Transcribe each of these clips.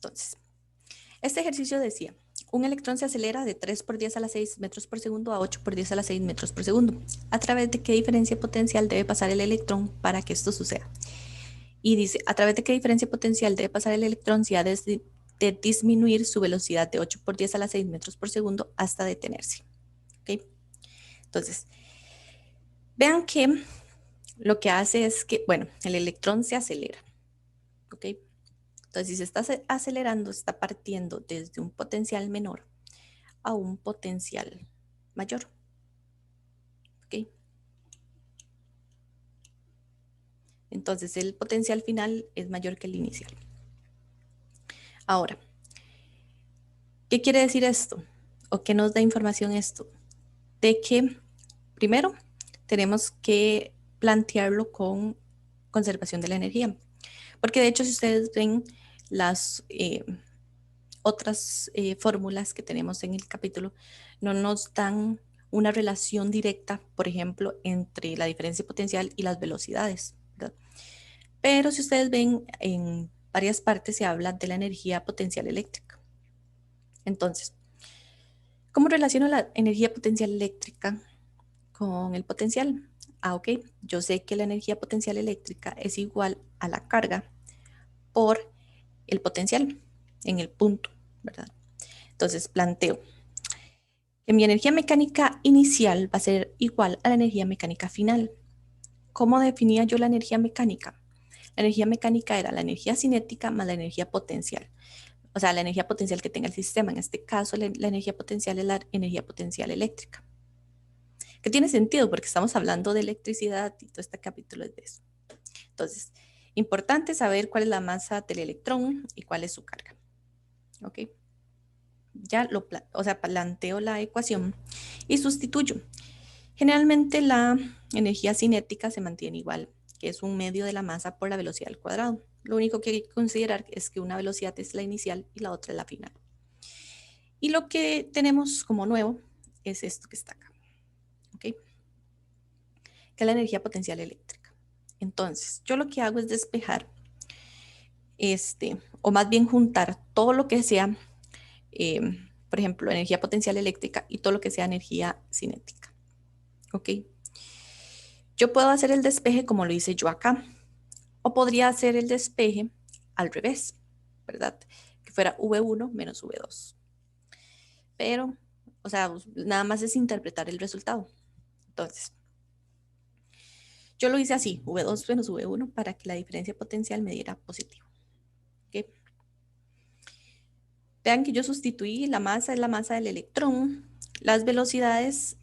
Entonces, este ejercicio decía, un electrón se acelera de 3 por 10 a la 6 metros por segundo a 8 por 10 a la 6 metros por segundo. ¿A través de qué diferencia potencial debe pasar el electrón para que esto suceda? Y dice, ¿a través de qué diferencia potencial debe pasar el electrón si ha de disminuir su velocidad de 8 por 10 a la 6 metros por segundo hasta detenerse? ¿Ok? Entonces, vean que lo que hace es que, bueno, el electrón se acelera. ¿Ok? Entonces, si se está acelerando, está partiendo desde un potencial menor a un potencial mayor. ¿Ok? Entonces, el potencial final es mayor que el inicial. Ahora, ¿qué quiere decir esto? ¿O qué nos da información esto? De que, primero, tenemos que plantearlo con conservación de la energía. Porque de hecho, si ustedes ven las otras fórmulas que tenemos en el capítulo, no nos dan una relación directa, por ejemplo, entre la diferencia potencial y las velocidades, ¿verdad? Pero si ustedes ven, en varias partes se habla de la energía potencial eléctrica. Entonces, ¿cómo relaciono la energía potencial eléctrica con el potencial? Ok, yo sé que la energía potencial eléctrica es igual a la carga por el potencial en el punto, ¿verdad? Entonces planteo que mi energía mecánica inicial va a ser igual a la energía mecánica final. ¿Cómo definía yo la energía mecánica? La energía mecánica era la energía cinética más la energía potencial. O sea, la energía potencial que tenga el sistema. En este caso, la energía potencial es la energía potencial eléctrica. Que tiene sentido porque estamos hablando de electricidad y todo este capítulo es de eso. Entonces, importante saber cuál es la masa del electrón y cuál es su carga. ¿Ok? Ya planteo la ecuación y sustituyo. Generalmente la energía cinética se mantiene igual, que es un medio de la masa por la velocidad al cuadrado. Lo único que hay que considerar es que una velocidad es la inicial y la otra es la final. Y lo que tenemos como nuevo es esto que está acá, ¿ok? Que es la energía potencial eléctrica. Entonces, yo lo que hago es despejar o más bien juntar todo lo que sea, eh, por ejemplo, energía potencial eléctrica y todo lo que sea energía cinética, ¿ok? Yo puedo hacer el despeje como lo hice yo acá, o podría hacer el despeje al revés, ¿verdad? Que fuera V1 menos V2. Pero, o sea, nada más es interpretar el resultado. Entonces, yo lo hice así, V2 menos V1, para que la diferencia potencial me diera positivo. ¿Okay? Vean que yo sustituí la masa, es la masa del electrón. Las velocidades,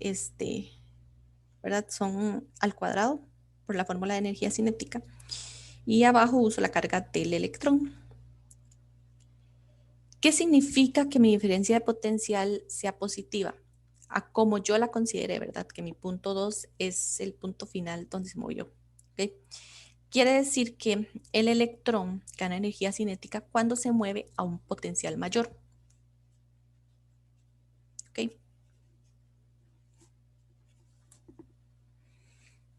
¿verdad? Son al cuadrado por la fórmula de energía cinética. Y abajo uso la carga del electrón. ¿Qué significa que mi diferencia de potencial sea positiva? A como yo la considere, ¿verdad? Que mi punto 2 es el punto final donde se movió. ¿Okay? Quiere decir que el electrón gana energía cinética cuando se mueve a un potencial mayor. ¿Okay?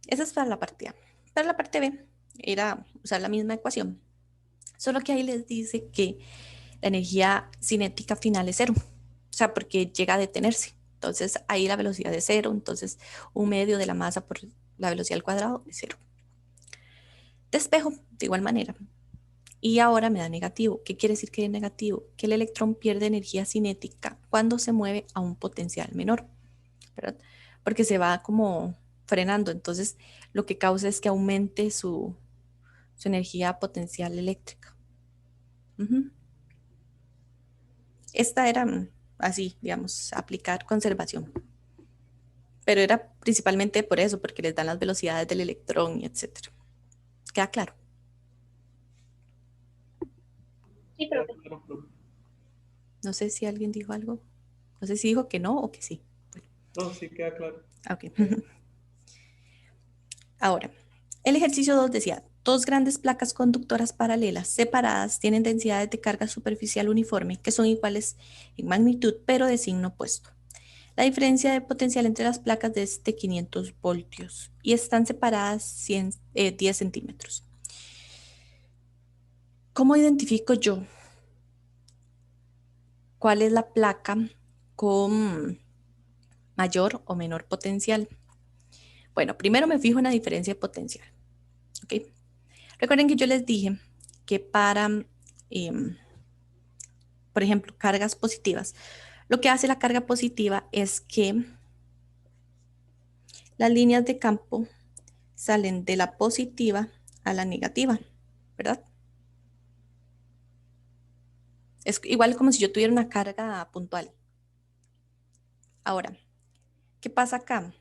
Esa es para la parte A. Para la parte B era usar la misma ecuación, solo que ahí les dice que la energía cinética final es cero, o sea, porque llega a detenerse. Entonces ahí la velocidad es cero, entonces un medio de la masa por la velocidad al cuadrado es cero. Despejo de igual manera. Y ahora me da negativo. ¿Qué quiere decir que es negativo? Que el electrón pierde energía cinética cuando se mueve a un potencial menor, ¿verdad? Porque se va como frenando. Entonces lo que causa es que aumente su energía potencial eléctrica. Uh-huh. Esta era así, digamos, aplicar conservación. Pero era principalmente por eso, porque les dan las velocidades del electrón y etcétera. ¿Queda claro? Sí, profe. No sé si alguien dijo algo. No sé si dijo que no o que sí. Bueno, No, sí queda claro. ok. Ahora, el ejercicio 2 decía, dos grandes placas conductoras paralelas separadas tienen densidades de carga superficial uniforme que son iguales en magnitud, pero de signo opuesto. La diferencia de potencial entre las placas es de 500 voltios y están separadas 10 centímetros. ¿Cómo identifico yo cuál es la placa con mayor o menor potencial. Bueno, primero me fijo en la diferencia de potencial. ¿Ok? Recuerden que yo les dije que para, por ejemplo, cargas positivas, lo que hace la carga positiva es que las líneas de campo salen de la positiva a la negativa, ¿verdad? Es igual como si yo tuviera una carga puntual. Ahora, ¿qué pasa acá?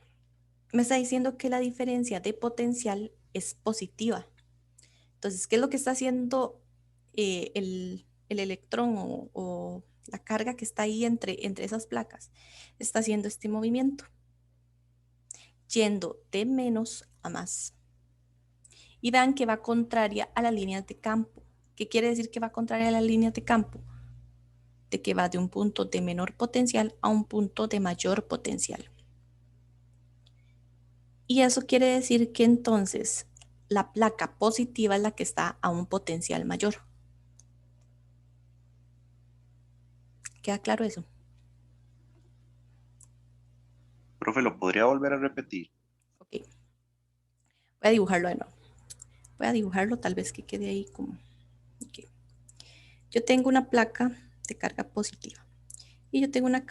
Me está diciendo que la diferencia de potencial es positiva. Entonces, ¿qué es lo que está haciendo el electrón o la carga que está ahí entre esas placas? Está haciendo este movimiento, yendo de menos a más. Y vean que va contraria a las líneas de campo. ¿Qué quiere decir que va contraria a las líneas de campo? De que va de un punto de menor potencial a un punto de mayor potencial. Y eso quiere decir que entonces la placa positiva es la que está a un potencial mayor. ¿Queda claro eso? Profe, ¿lo podría volver a repetir? Ok. Voy a dibujarlo de nuevo. Voy a dibujarlo tal vez que quede ahí como... Okay. Yo tengo una placa de carga positiva y yo tengo una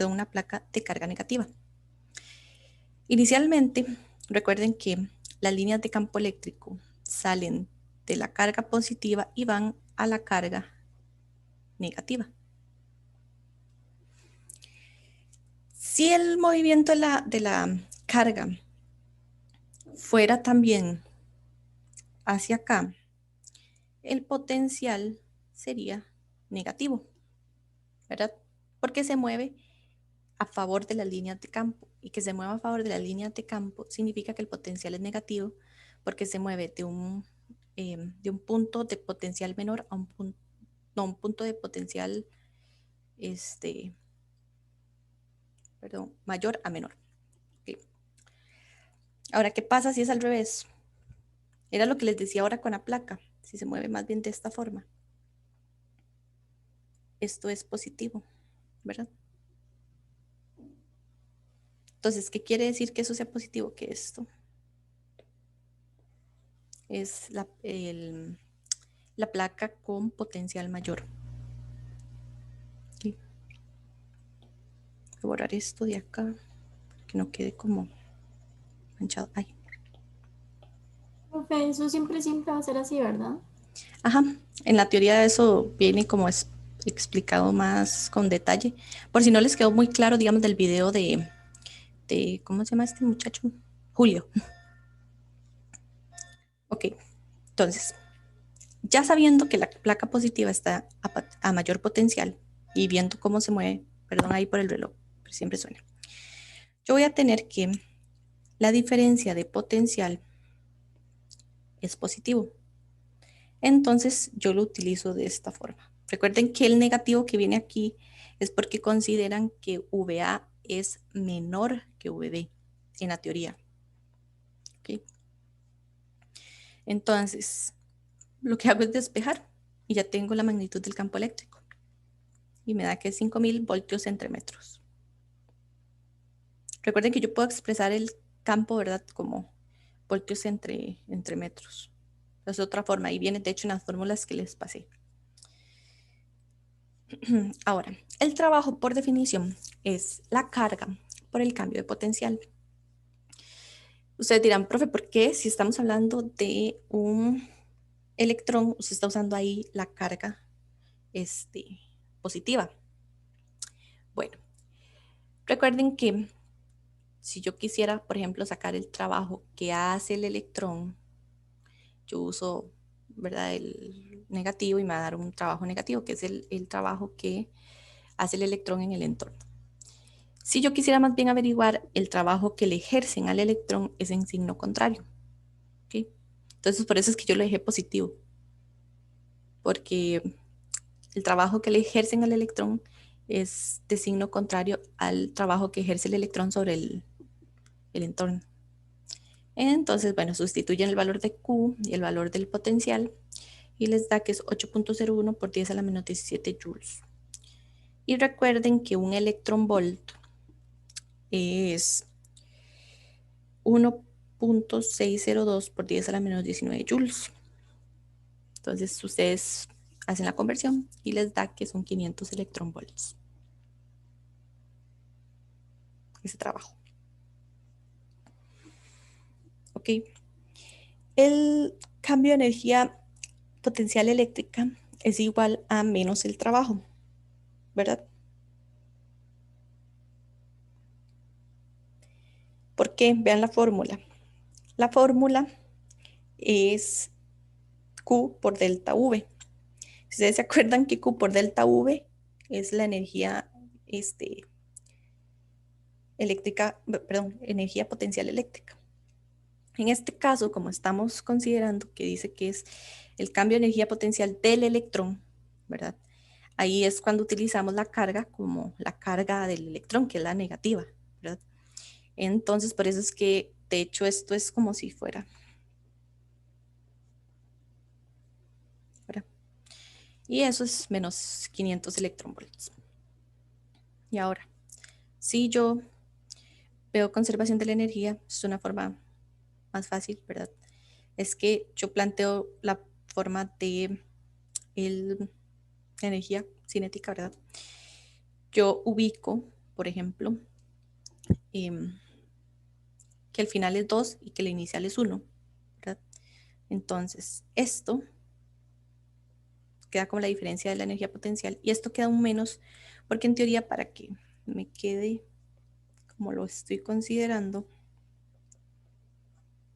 una placa de carga negativa. Inicialmente, recuerden que las líneas de campo eléctrico salen de la carga positiva y van a la carga negativa. Si el movimiento de la carga fuera también hacia acá, el potencial sería negativo, ¿verdad? Porque se mueve a favor de las líneas de campo. Y que se mueva a favor de las líneas de campo significa que el potencial es negativo porque se mueve de un punto de potencial menor a un punto de potencial mayor a menor. Okay. Ahora, ¿qué pasa si es al revés? Era lo que les decía ahora con la placa. Si se mueve más bien de esta forma. Esto es positivo, ¿verdad? Entonces, ¿qué quiere decir que eso sea positivo? Que esto es la placa con potencial mayor. Okay. Voy a borrar esto de acá, que no quede como manchado. Ay. Profe, eso siempre va a ser así, ¿verdad? Ajá, en la teoría eso viene como es explicado más con detalle. Por si no les quedó muy claro, digamos, del video ¿cómo se llama este muchacho? Julio. Ok, entonces, ya sabiendo que la placa positiva está a mayor potencial y viendo cómo se mueve, perdón ahí por el reloj, pero siempre suena. Yo voy a tener que la diferencia de potencial es positivo. Entonces yo lo utilizo de esta forma. Recuerden que el negativo que viene aquí es porque consideran que VA es menor que VB en la teoría. ¿Okay? Entonces, lo que hago es despejar y ya tengo la magnitud del campo eléctrico. Y me da que es 5000 voltios entre metros. Recuerden que yo puedo expresar el campo, ¿verdad? Como voltios entre metros. Es otra forma. Y viene, de hecho, en las fórmulas que les pasé. Ahora, el trabajo por definición es la carga por el cambio de potencial. Ustedes dirán, profe, ¿por qué si estamos hablando de un electrón, usted está usando ahí la carga positiva? Bueno, recuerden que si yo quisiera, por ejemplo, sacar el trabajo que hace el electrón, yo uso, ¿verdad?, el negativo y me va a dar un trabajo negativo, que es el trabajo que hace el electrón en el entorno. Si yo quisiera más bien averiguar el trabajo que le ejercen al electrón es en signo contrario. ¿Okay? Entonces, por eso es que yo lo dejé positivo. Porque el trabajo que le ejercen al electrón es de signo contrario al trabajo que ejerce el electrón sobre el entorno. Entonces, bueno, sustituyen el valor de Q y el valor del potencial y les da que es 8.01 por 10 a la menos 17 joules. Y recuerden que un electronvolt es 1.602 por 10 a la menos 19 joules. Entonces ustedes hacen la conversión y les da que son 500 electronvolts. Ese trabajo. Ok. El cambio de energía potencial eléctrica es igual a menos el trabajo, ¿verdad? ¿Por qué? Vean la fórmula. La fórmula es Q por delta V. Si ustedes se acuerdan que Q por delta V es la energía eléctrica, perdón, energía potencial eléctrica. En este caso, como estamos considerando que dice que es el cambio de energía potencial del electrón, ¿verdad? Ahí es cuando utilizamos la carga como la carga del electrón, que es la negativa, ¿verdad? Entonces, por eso es que, de hecho, esto es como si fuera, ¿verdad? Y eso es menos 500 electronvolts. Y ahora, si yo veo conservación de la energía, es una forma más fácil, ¿verdad? Es que yo planteo la forma de energía cinética, ¿verdad? Yo ubico, por ejemplo, que el final es 2 y que el inicial es 1, ¿verdad? Entonces, esto queda como la diferencia de la energía potencial y esto queda un menos, porque en teoría para que me quede como lo estoy considerando,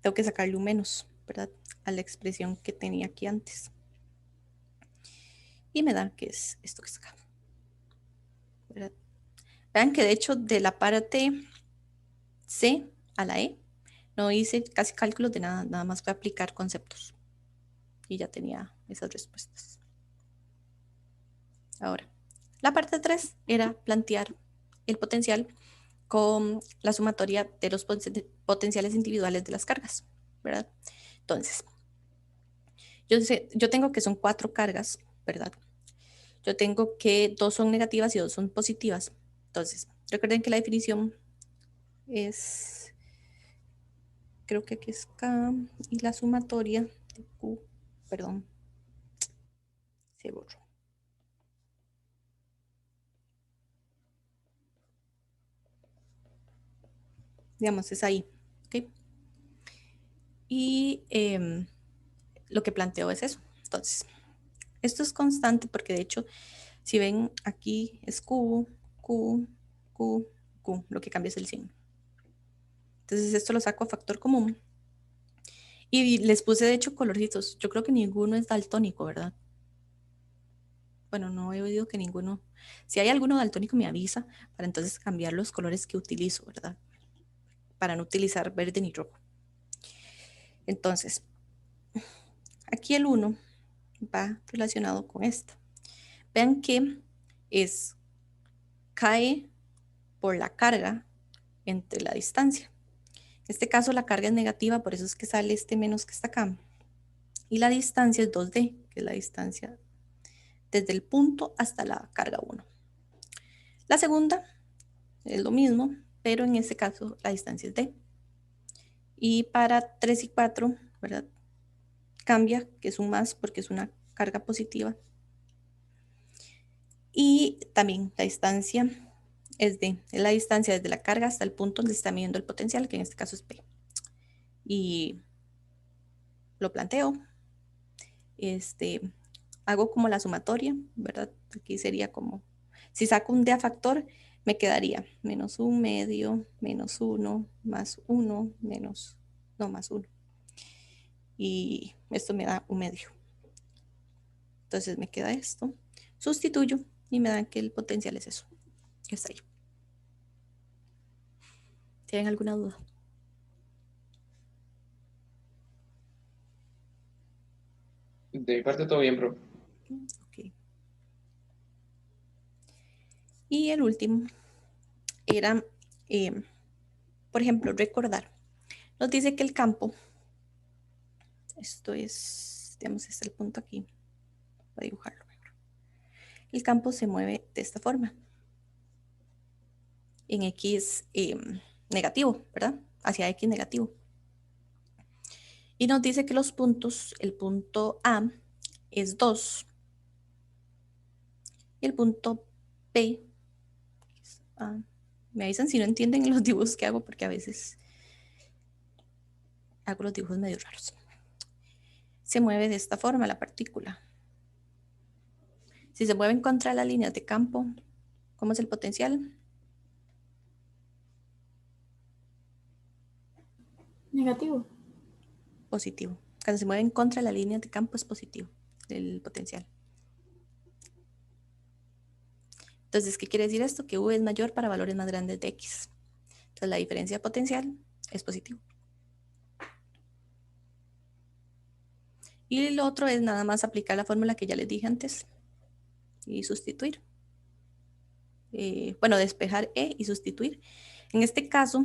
tengo que sacarle un menos, ¿verdad? A la expresión que tenía aquí antes. Y me da que es esto que está acá, ¿verdad? Vean que de hecho de la parte C a la E no hice casi cálculos de nada, nada más fue aplicar conceptos. Y ya tenía esas respuestas. Ahora, la parte 3 era plantear el potencial con la sumatoria de los potenciales individuales de las cargas, ¿verdad? Entonces, yo tengo que son 4 cargas, ¿verdad? Yo tengo que 2 son negativas y 2 son positivas. Entonces, recuerden que la definición es, creo que aquí es K y la sumatoria de Q, perdón, se borró. Digamos, es ahí, ¿ok? Y lo que planteo es eso. Entonces, esto es constante porque de hecho, si ven aquí es Q, Q, Q, Q, lo que cambia es el signo. Entonces esto lo saco a factor común. Y les puse de hecho colorcitos. Yo creo que ninguno es daltónico, ¿verdad? Bueno, no he oído que ninguno. Si hay alguno daltónico me avisa para entonces cambiar los colores que utilizo, ¿verdad? Para no utilizar verde ni rojo. Entonces, aquí el 1 va relacionado con esto. Vean que cae por la carga entre la distancia. En este caso la carga es negativa, por eso es que sale este menos que está acá. Y la distancia es 2D, que es la distancia desde el punto hasta la carga 1. La segunda es lo mismo, pero en este caso la distancia es D. Y para 3 y 4, ¿verdad? Cambia, que es un más porque es una carga positiva. Y también la distancia es la distancia desde la carga hasta el punto donde está midiendo el potencial, que en este caso es P. Y lo planteo. Hago como la sumatoria, ¿verdad? Aquí sería como, si saco un D a factor, me quedaría menos un medio, menos 1, más 1, menos, no, más 1. Y esto me da un medio. Entonces me queda esto. Sustituyo y me dan que el potencial es eso, que está ahí. ¿Tienen alguna duda? De mi parte todo bien, bro. Ok. Y el último era, por ejemplo, recordar. Nos dice que el campo, esto es, digamos, este es el punto aquí, para dibujarlo mejor. el campo se mueve de esta forma, en X negativo, ¿verdad? Hacia X negativo. Y nos dice que los puntos, el punto A es 2 y el punto P, me avisan si no entienden los dibujos que hago porque a veces hago los dibujos medio raros. Se mueve de esta forma la partícula. Si se mueven contra las líneas de campo, ¿cómo es el potencial? Negativo. Positivo. Cuando se mueven contra la línea de campo es positivo el potencial. Entonces, ¿qué quiere decir esto? Que U es mayor para valores más grandes de X. Entonces, la diferencia potencial es positivo. Y lo otro es nada más aplicar la fórmula que ya les dije antes y sustituir. Bueno, despejar E y sustituir. En este caso,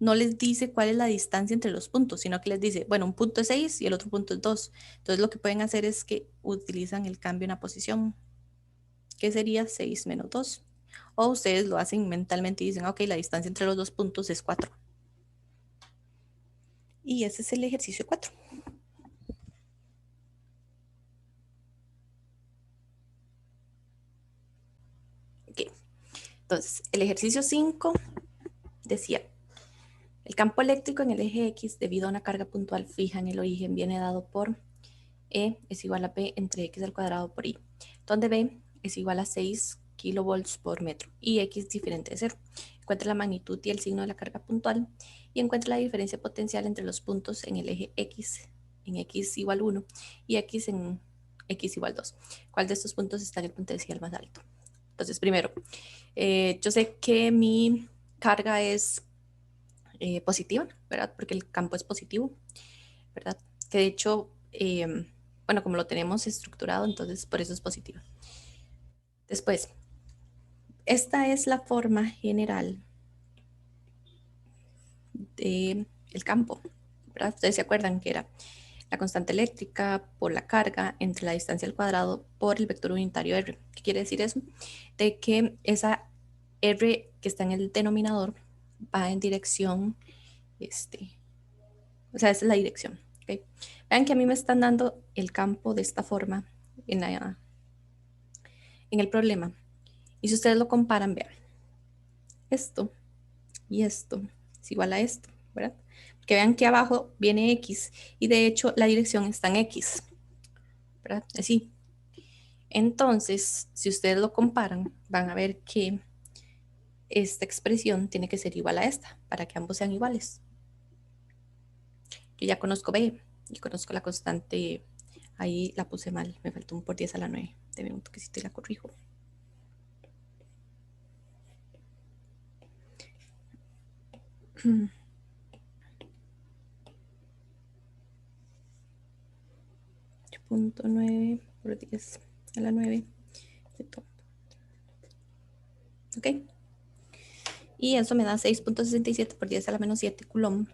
no les dice cuál es la distancia entre los puntos, sino que les dice, bueno, un punto es 6 y el otro punto es 2. Entonces, lo que pueden hacer es que utilizan el cambio en la posición, que sería 6 menos 2. O ustedes lo hacen mentalmente y dicen, ok, la distancia entre los dos puntos es 4. Y ese es el ejercicio 4. Ok, entonces el ejercicio 5 decía, el campo eléctrico en el eje X debido a una carga puntual fija en el origen viene dado por E es igual a P entre X al cuadrado por Y, donde B es igual a 6 kilovolts por metro y X diferente de 0. Encuentra la magnitud y el signo de la carga puntual y encuentra la diferencia potencial entre los puntos en el eje X en X igual 1 y X en X igual 2. ¿Cuál de estos puntos está en el potencial más alto? Entonces, primero, yo sé que mi carga es positiva, ¿verdad? Porque el campo es positivo, ¿verdad? Que de hecho, bueno, como lo tenemos estructurado, entonces por eso es positivo. Después, esta es la forma general del campo, ¿verdad? Ustedes se acuerdan que era la constante eléctrica por la carga entre la distancia al cuadrado por el vector unitario R. ¿Qué quiere decir eso? De que esa R que está en el denominador va en dirección, o sea, esa es la dirección. ¿Okay? Vean que a mí me están dando el campo de esta forma en el problema. Y si ustedes lo comparan, vean, esto y esto es igual a esto, ¿verdad? Que vean que abajo viene X y de hecho la dirección está en X, ¿verdad? Así. Entonces, si ustedes lo comparan, van a ver que esta expresión tiene que ser igual a esta para que ambos sean iguales. Yo ya conozco B y conozco la constante, ahí la puse mal, me faltó un por 10 a la 9. Deme un toquecito y la corrijo. Punto 9 por 10 a la 9. Ok. Y eso me da 6.67 por 10 a la menos 7 coulomb.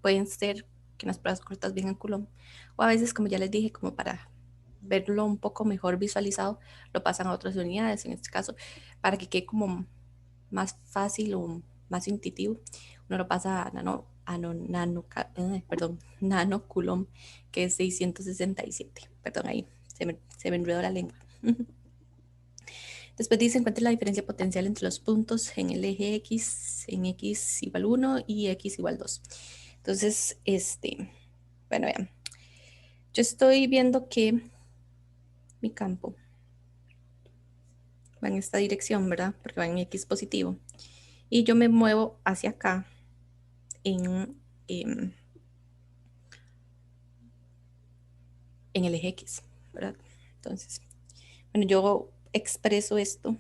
Pueden ser que en las pruebas cortas vengan coulomb. O a veces, como ya les dije, como para verlo un poco mejor visualizado, lo pasan a otras unidades, en este caso, para que quede como más fácil o más intuitivo. Uno lo pasa a nano coulomb, que es 667. Perdón, ahí se me enredó la lengua. Después dice, encuentra la diferencia potencial entre los puntos en el eje X, en X igual 1 y X igual 2. Entonces, bueno, vean. Yo estoy viendo que mi campo va en esta dirección, ¿verdad? Porque va en X positivo. Y yo me muevo hacia acá en el eje X, ¿verdad? Entonces, bueno, yo expreso esto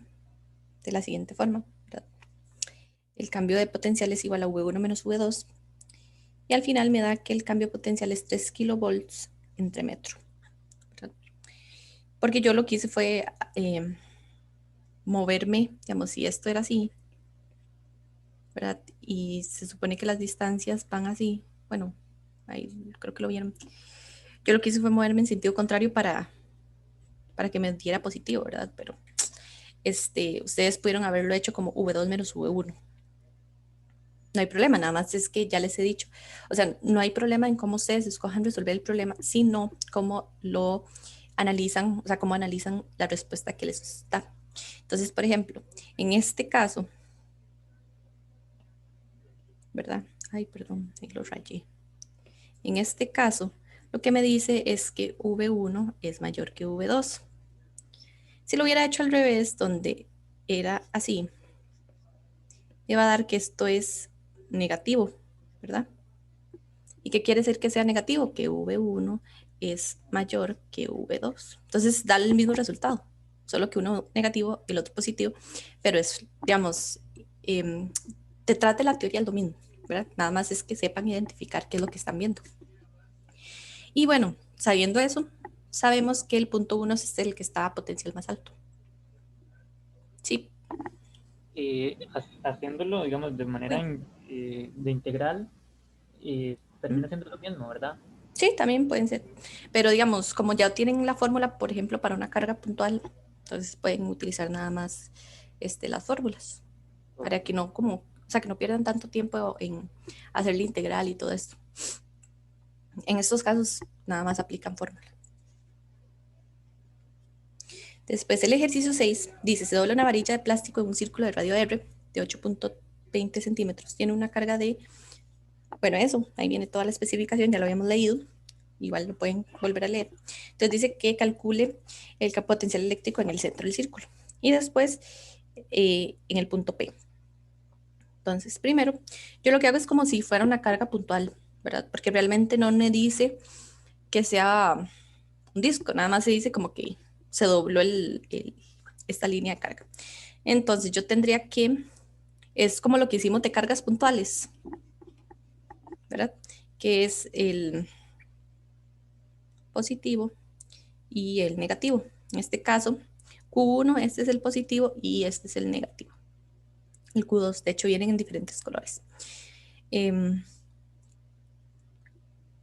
de la siguiente forma, ¿verdad? El cambio de potencial es igual a V1 menos V2. Y al final me da que el cambio potencial es 3 kilovolts entre metro, ¿verdad? Porque yo lo que hice fue moverme, digamos, si esto era así, ¿verdad? Y se supone que las distancias van así, bueno, ahí creo que lo vieron. Yo lo que hice fue moverme en sentido contrario para para que me diera positivo, ¿verdad? Pero ustedes pudieron haberlo hecho como V2 menos V1. No hay problema, nada más es que ya les he dicho. O sea, no hay problema en cómo ustedes escojan resolver el problema, sino cómo lo analizan, o sea, cómo analizan la respuesta que les da. Entonces, por ejemplo, en este caso, ¿verdad? Ay, perdón, ahí lo rayé. En este caso, lo que me dice es que V1 es mayor que V2. Si lo hubiera hecho al revés, donde era así, me va a dar que esto es negativo, ¿verdad? ¿Y qué quiere decir que sea negativo? Que V1 es mayor que V2. Entonces da el mismo resultado, solo que uno negativo y el otro positivo, pero es, digamos, detrás de la teoría es lo mismo, ¿verdad? Nada más es que sepan identificar qué es lo que están viendo. Y bueno, sabiendo eso, sabemos que el punto 1 es el que está a potencial más alto. Sí. Haciéndolo, digamos, de manera de integral, termina siendo lo mismo, ¿verdad? Sí, también pueden ser. Pero digamos, como ya tienen la fórmula, por ejemplo, para una carga puntual, entonces pueden utilizar nada más las fórmulas para que no, como, o sea, que no pierdan tanto tiempo en hacer la integral y todo esto. En estos casos, nada más aplican fórmula. Después, el ejercicio 6 dice, se dobla una varilla de plástico en un círculo de radio R de 8.20 centímetros. Tiene una carga de, bueno, eso, ahí viene toda la especificación, ya lo habíamos leído. Igual lo pueden volver a leer. Entonces dice que calcule el potencial eléctrico en el centro del círculo. Y después en el punto P. Entonces, primero, yo lo que hago es como si fuera una carga puntual, ¿verdad? Porque realmente no me dice que sea un disco, nada más se dice como que se dobló esta línea de carga. Entonces yo tendría que, es como lo que hicimos de cargas puntuales, ¿verdad? Que es el positivo y el negativo. En este caso, Q1, este es el positivo y este es el negativo. El Q2, de hecho, vienen en diferentes colores.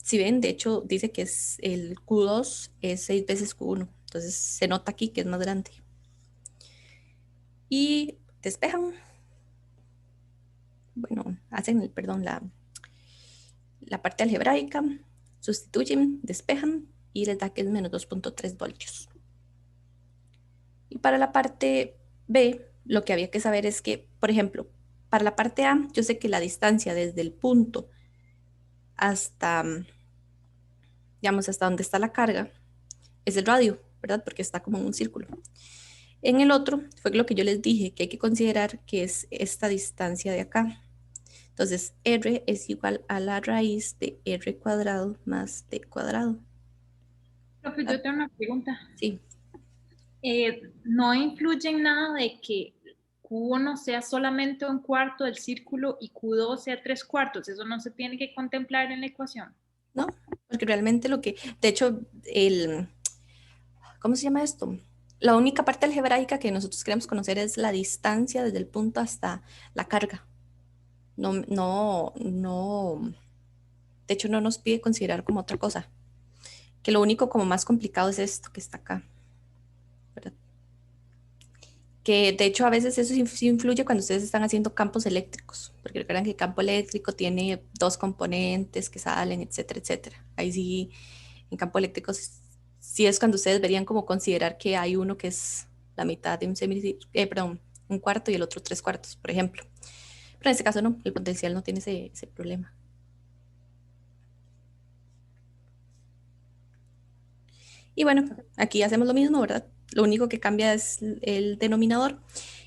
Si ven, de hecho, dice que es el Q2 es 6 veces Q1. Entonces, se nota aquí que es más grande. Y despejan. Bueno, hacen, perdón, la parte algebraica, sustituyen, despejan y les da que es menos 2.3 voltios. Y para la parte B, lo que había que saber es que, por ejemplo, para la parte A, yo sé que la distancia desde el punto hasta, digamos, hasta donde está la carga, es el radio, ¿verdad? Porque está como en un círculo. En el otro, fue lo que yo les dije, que hay que considerar que es esta distancia de acá. Entonces, R es igual a la raíz de R cuadrado más D cuadrado. Profe, yo tengo una pregunta. Sí. ¿No influye en nada de que Q1 sea solamente un cuarto del círculo y Q2 sea 3/4? ¿Eso no se tiene que contemplar en la ecuación? No, porque realmente lo que, de hecho, ¿cómo se llama esto? La única parte algebraica que nosotros queremos conocer es la distancia desde el punto hasta la carga. No, de hecho no nos pide considerar como otra cosa. Que lo único como más complicado es esto que está acá, ¿verdad? Que de hecho a veces eso sí influye cuando ustedes están haciendo campos eléctricos, porque recuerdan que el campo eléctrico tiene dos componentes que salen, etcétera, etcétera. Ahí sí, en campo eléctrico sí es cuando ustedes deberían como considerar que hay uno que es la mitad de un perdón, un cuarto y el otro 3/4, por ejemplo. Pero en este caso no, el potencial no tiene ese problema. Y bueno, aquí hacemos lo mismo, ¿verdad? Lo único que cambia es el denominador.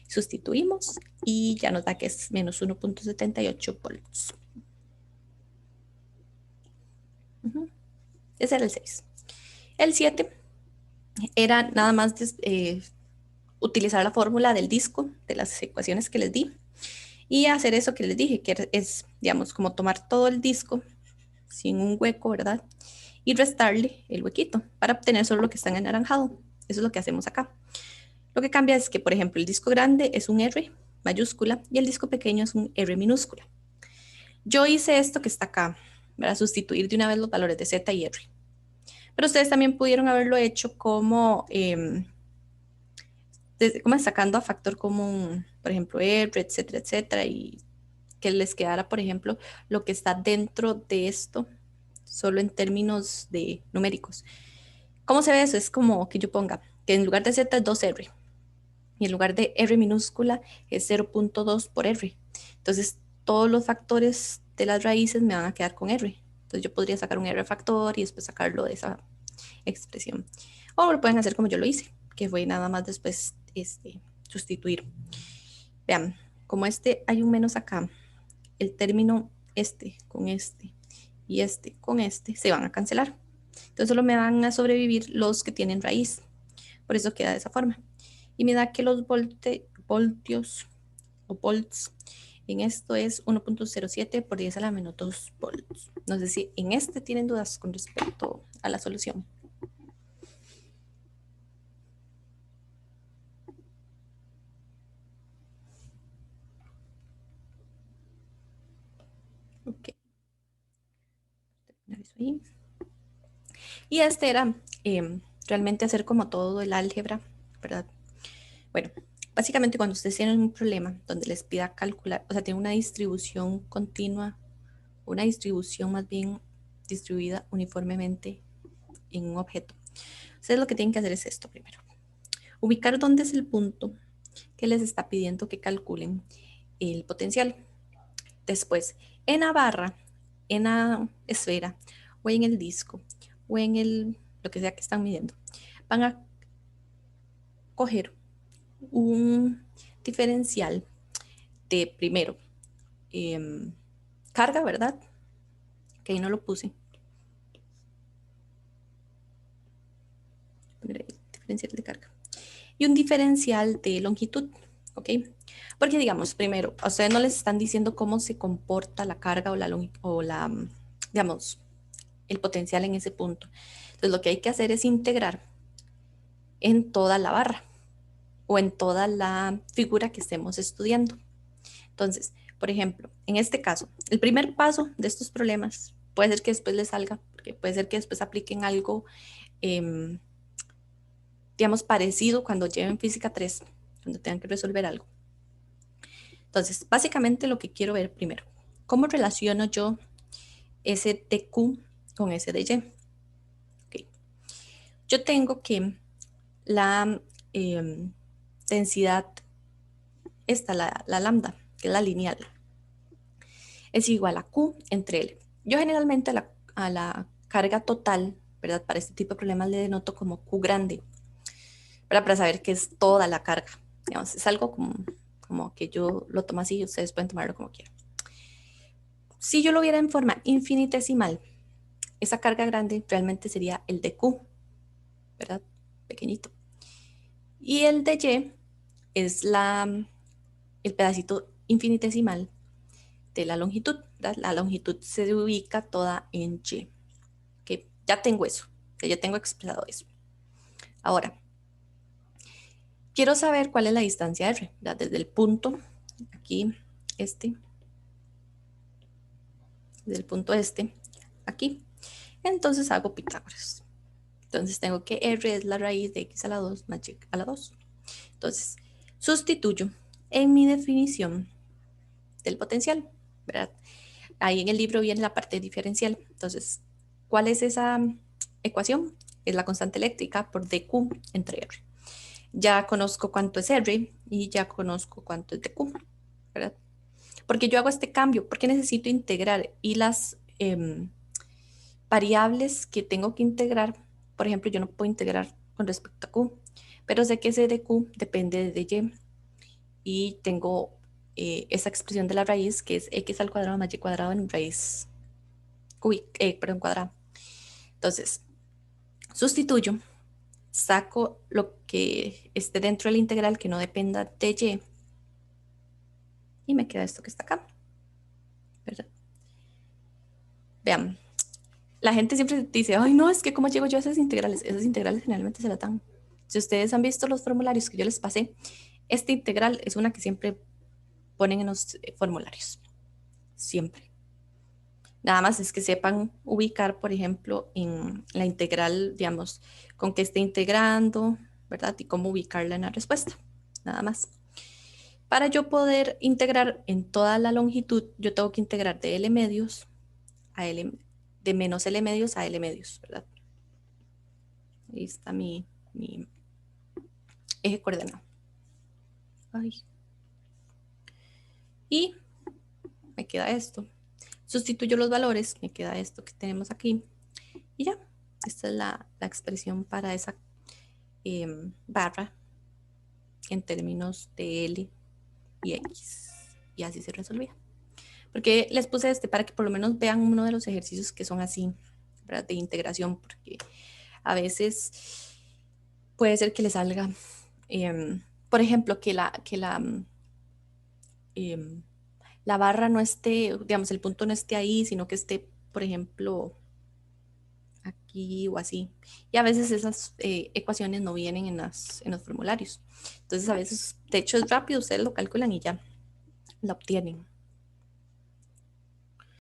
Sustituimos y ya nos da que es menos 1.78 volts. Ese era el 6. El 7 era nada más utilizar la fórmula del disco, de las ecuaciones que les di, y hacer eso que les dije, que es, digamos, como tomar todo el disco sin un hueco, ¿verdad? Y restarle el huequito para obtener solo lo que está en anaranjado. Eso es lo que hacemos acá. Lo que cambia es que, por ejemplo, el disco grande es un R mayúscula y el disco pequeño es un R minúscula. Yo hice esto que está acá, para sustituir de una vez los valores de Z y R. Pero ustedes también pudieron haberlo hecho como, como sacando a factor común, por ejemplo, R, etcétera, etcétera, y que les quedara, por ejemplo, lo que está dentro de esto, solo en términos de numéricos. ¿Cómo se ve eso? Es como que yo ponga que en lugar de Z es 2R y en lugar de R minúscula es 0.2 por R. Entonces, todos los factores de las raíces me van a quedar con R. Entonces, yo podría sacar un R factor y después sacarlo de esa expresión. O lo pueden hacer como yo lo hice, que fue nada más después sustituir. Vean, como hay un menos acá, el término con este y con este se van a cancelar. Entonces solo me van a sobrevivir los que tienen raíz. Por eso queda de esa forma. Y me da que los voltios o volts en esto es 1.07 por 10 a la menos 2 volts. No sé si en tienen dudas con respecto a la solución. Ok. Ahí. Y era realmente hacer como todo el álgebra, ¿verdad? Bueno, básicamente cuando ustedes tienen un problema donde les pida calcular, o sea, tienen una distribución continua, una distribución más bien distribuida uniformemente en un objeto. Ustedes lo que tienen que hacer es esto primero. Ubicar dónde es el punto que les está pidiendo que calculen el potencial. Después, en la barra, en la esfera, o en el disco, o en lo que sea que están midiendo, van a coger un diferencial de primero carga, ¿verdad? Que ahí no lo puse. Diferencial de carga. Y un diferencial de longitud, ¿ok? Porque digamos, primero, a ustedes no les están diciendo cómo se comporta la carga digamos, el potencial en ese punto. Entonces lo que hay que hacer es integrar en toda la barra o en toda la figura que estemos estudiando. Entonces, por ejemplo, en este caso, el primer paso de estos problemas puede ser que después les salga, porque puede ser que después apliquen algo, digamos, parecido cuando lleven física 3, cuando tengan que resolver algo. Entonces, básicamente lo que quiero ver primero, ¿cómo relaciono yo ese de Q con ese de Y? Okay. Yo tengo que la densidad, la lambda, que es la lineal, es igual a Q entre L. Yo generalmente a la carga total, ¿verdad? Para este tipo de problemas le denoto como Q grande, ¿verdad? Para saber que es toda la carga. Digamos, es algo como que yo lo tomo así y ustedes pueden tomarlo como quieran. Si yo lo viera en forma infinitesimal, esa carga grande realmente sería el de Q, ¿verdad? Pequeñito. Y el de Y es el pedacito infinitesimal de la longitud, ¿verdad? La longitud se ubica toda en Y. ¿Okay? Ya tengo eso, ya tengo expresado eso. Ahora, quiero saber cuál es la distancia R, ¿verdad? Desde el punto, aquí, desde el punto aquí. Entonces hago Pitágoras. Entonces tengo que R es la raíz de X a la 2 más Y a la 2. Entonces, sustituyo en mi definición del potencial, ¿verdad? Ahí en el libro viene la parte diferencial. Entonces, ¿cuál es esa ecuación? Es la constante eléctrica por dQ entre R. Ya conozco cuánto es R y ya conozco cuánto es dQ, ¿verdad? Porque yo hago este cambio, porque necesito integrar y las variables que tengo que integrar, por ejemplo, yo no puedo integrar con respecto a Q, pero sé que ese de Q depende de Y y tengo esa expresión de la raíz que es X al cuadrado más Y cuadrado en raíz cuadrada. Entonces, sustituyo, saco lo que esté dentro de la integral que no dependa de Y me queda esto que está acá, ¿verdad? Vean, la gente siempre dice, ay no, es que cómo llego yo a esas integrales generalmente se las dan. Si ustedes han visto los formularios que yo les pasé, esta integral es una que siempre ponen en los formularios, siempre. Nada más es que sepan ubicar, por ejemplo, en la integral, digamos, con qué esté integrando, ¿verdad? Y cómo ubicarla en la respuesta. Nada más. Para yo poder integrar en toda la longitud, yo tengo que integrar de L medios a L, de menos L medios a L medios, ¿verdad? Ahí está mi eje coordenado. Ay. Y me queda esto. Sustituyo los valores, me queda esto que tenemos aquí. Y ya, esta es la expresión para esa barra en términos de L y X. Y así se resolvía. Porque les puse este para que por lo menos vean uno de los ejercicios que son así, ¿verdad? De integración, porque a veces puede ser que les salga, por ejemplo, que la barra no esté, digamos, el punto no esté ahí, sino que esté, por ejemplo, aquí o así. Y a veces esas ecuaciones no vienen en los formularios. Entonces a veces, de hecho es rápido, ustedes lo calculan y ya la obtienen.